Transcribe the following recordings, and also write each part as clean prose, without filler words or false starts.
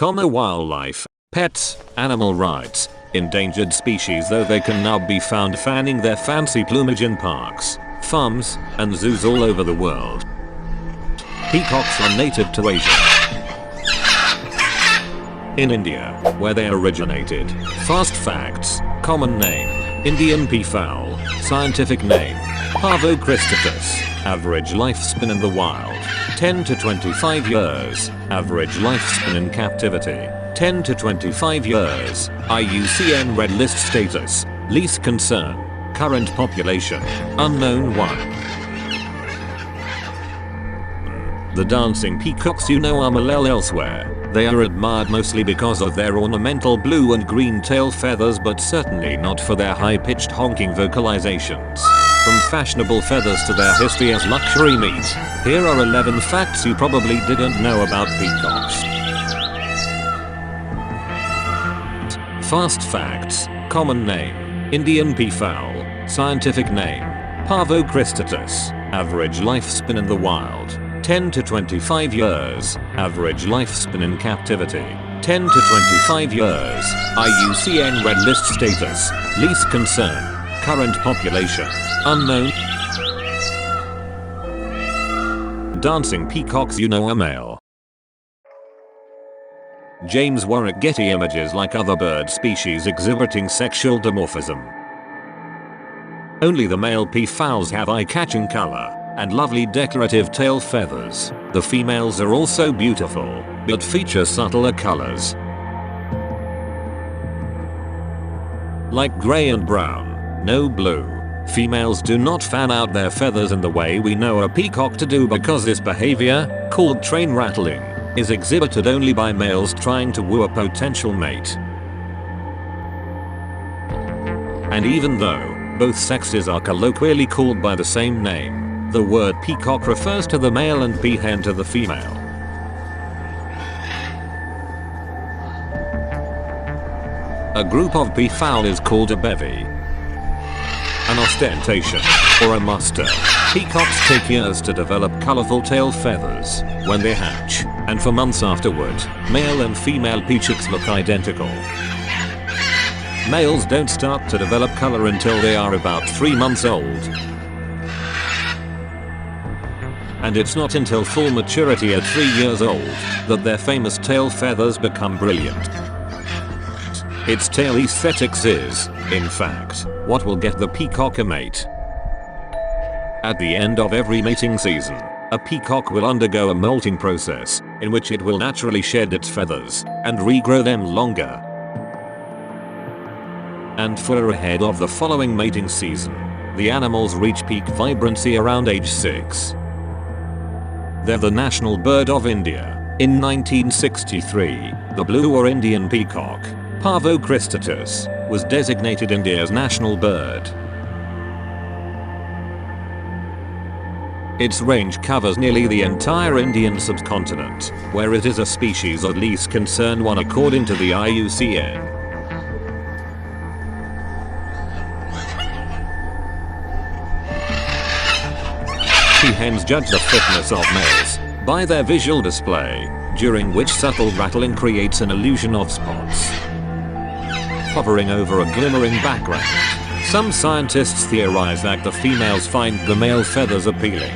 Wildlife, pets, animal rights. Endangered species, though they can now be found fanning their fancy plumage in parks, farms, and zoos all over the world. Peacocks are native to Asia. In India, where they originated. Fast facts. Common name: Indian peafowl. Scientific name: Pavo cristatus. Average lifespan in the wild: 10 to 25 years. Average lifespan in captivity: 10 to 25 years. IUCN Red List status: least concern. Current population: unknown 1. The dancing peacocks are malel elsewhere. They are admired mostly because of their ornamental blue and green tail feathers, but certainly not for their high-pitched honking vocalizations. From fashionable feathers to their history as luxury meat, here are 11 facts you probably didn't know about peacocks. Fast facts. Common name: Indian peafowl. Scientific name: Pavo cristatus. Average lifespan in the wild: 10 to 25 years. Average lifespan in captivity: 10 to 25 years. IUCN Red List status: least concern. Current population: unknown. Dancing peacocks are male. James Warwick Getty Images. Like other bird species exhibiting sexual dimorphism, only the male peafowls have eye-catching color and lovely decorative tail feathers. The females are also beautiful, but feature subtler colors. Like gray and brown, no blue. Females do not fan out their feathers in the way we know a peacock to do, because this behavior, called train rattling, is exhibited only by males trying to woo a potential mate. And even though both sexes are colloquially called by the same name, the word peacock refers to the male and peahen to the female. A group of peafowl is called a bevy, an ostentation, or a muster. Peacocks take years to develop colorful tail feathers when they hatch, and for months afterward. Male and female peacocks look identical. Males don't start to develop color until they are about 3 months old. And it's not until full maturity at 3 years old that their famous tail feathers become brilliant. Its tail aesthetics is, in fact, what will get the peacock a mate. At the end of every mating season, a peacock will undergo a molting process, in which it will naturally shed its feathers and regrow them longer. And far ahead of the following mating season, the animals reach peak vibrancy around age 6. They're the national bird of India. In 1963, the blue or Indian peacock, Pavo cristatus, was designated India's national bird. Its range covers nearly the entire Indian subcontinent, where it is a species of least concern 1 according to the IUCN. Peahens judge the fitness of males by their visual display, during which subtle rattling creates an illusion of spots hovering over a glimmering background. Some scientists theorize that the females find the male feathers appealing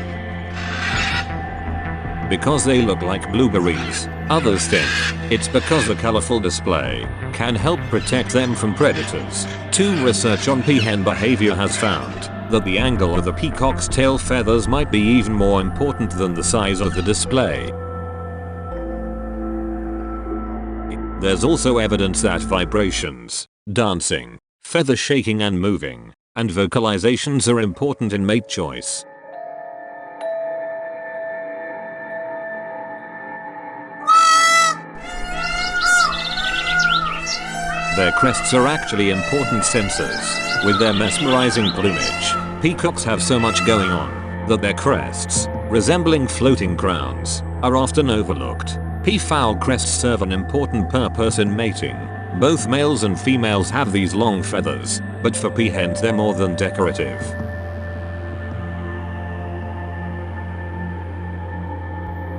because they look like blueberries. Others think it's because the colorful display can help protect them from predators. Research on peahen behavior has found that the angle of the peacock's tail feathers might be even more important than the size of the display. There's also evidence that vibrations, dancing, feather shaking and moving, and vocalizations are important in mate choice. Their crests are actually important sensors. With their mesmerizing plumage, peacocks have so much going on that their crests, resembling floating crowns, are often overlooked. Peafowl crests serve an important purpose in mating. Both males and females have these long feathers, but for peahens they're more than decorative.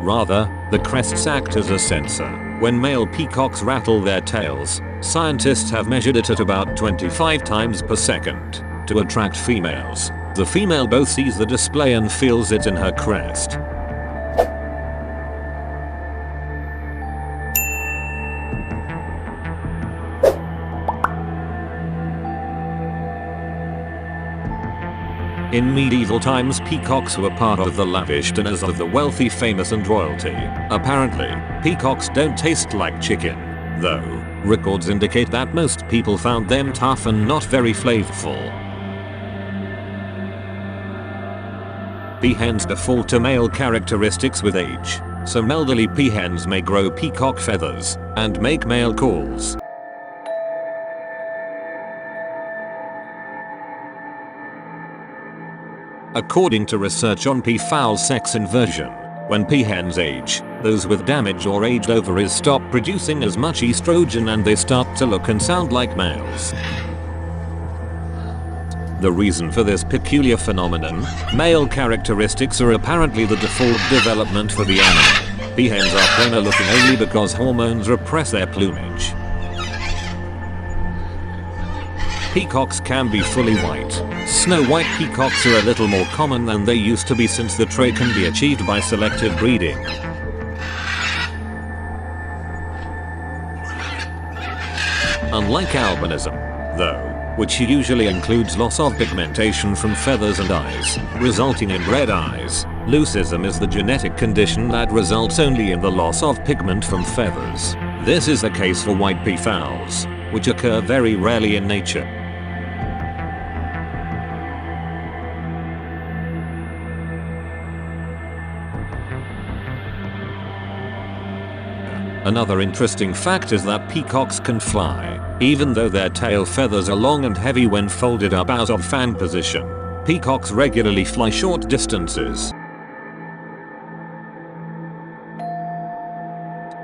Rather, the crests act as a sensor. When male peacocks rattle their tails, scientists have measured it at about 25 times per second. To attract females, the female both sees the display and feels it in her crest. In medieval times, peacocks were part of the lavish dinners of the wealthy, famous and royalty. Apparently, peacocks don't taste like chicken, though records indicate that most people found them tough and not very flavorful. Peahens default to male characteristics with age. Some elderly peahens may grow peacock feathers and make male calls. According to research on peafowl sex inversion, when peahens age, those with damaged or aged ovaries stop producing as much estrogen and they start to look and sound like males. The reason for this peculiar phenomenon, male characteristics are apparently the default development for the animal. Peahens are plainer looking only because hormones repress their plumage. Peacocks can be fully white. Snow white peacocks are a little more common than they used to be since the trait can be achieved by selective breeding. Unlike albinism, though, which usually includes loss of pigmentation from feathers and eyes, resulting in red eyes, leucism is the genetic condition that results only in the loss of pigment from feathers. This is the case for white peafowls, which occur very rarely in nature. Another interesting fact is that peacocks can fly. Even though their tail feathers are long and heavy when folded up out of fan position, peacocks regularly fly short distances.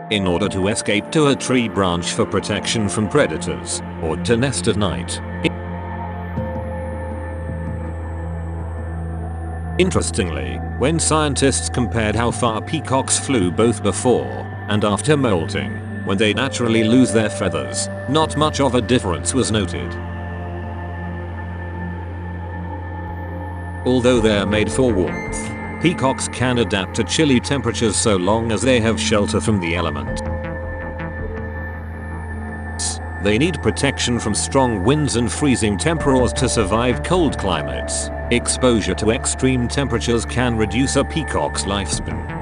In order to escape to a tree branch for protection from predators, or to nest at night. Interestingly, when scientists compared how far peacocks flew both before and after molting, when they naturally lose their feathers, not much of a difference was noted. Although they're made for warmth, peacocks can adapt to chilly temperatures so long as they have shelter from the elements. They need protection from strong winds and freezing temperaures to survive cold climates. Exposure to extreme temperatures can reduce a peacock's lifespan.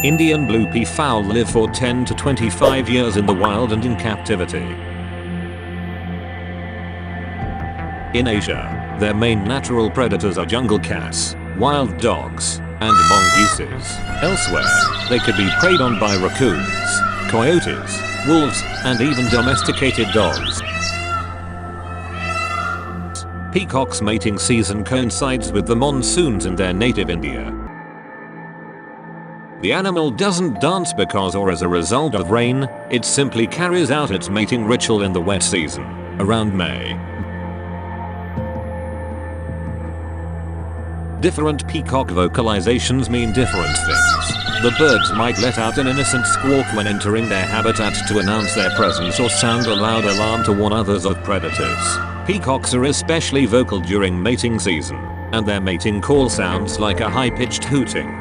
Indian blue peafowl live for 10 to 25 years in the wild and in captivity. In Asia, their main natural predators are jungle cats, wild dogs, and mongooses. Elsewhere, they could be preyed on by raccoons, coyotes, wolves, and even domesticated dogs. Peacocks' mating season coincides with the monsoons in their native India. The animal doesn't dance because or as a result of rain, it simply carries out its mating ritual in the wet season, around May. Different peacock vocalizations mean different things. The birds might let out an innocent squawk when entering their habitat to announce their presence or sound a loud alarm to warn others of predators. Peacocks are especially vocal during mating season, and their mating call sounds like a high-pitched hooting.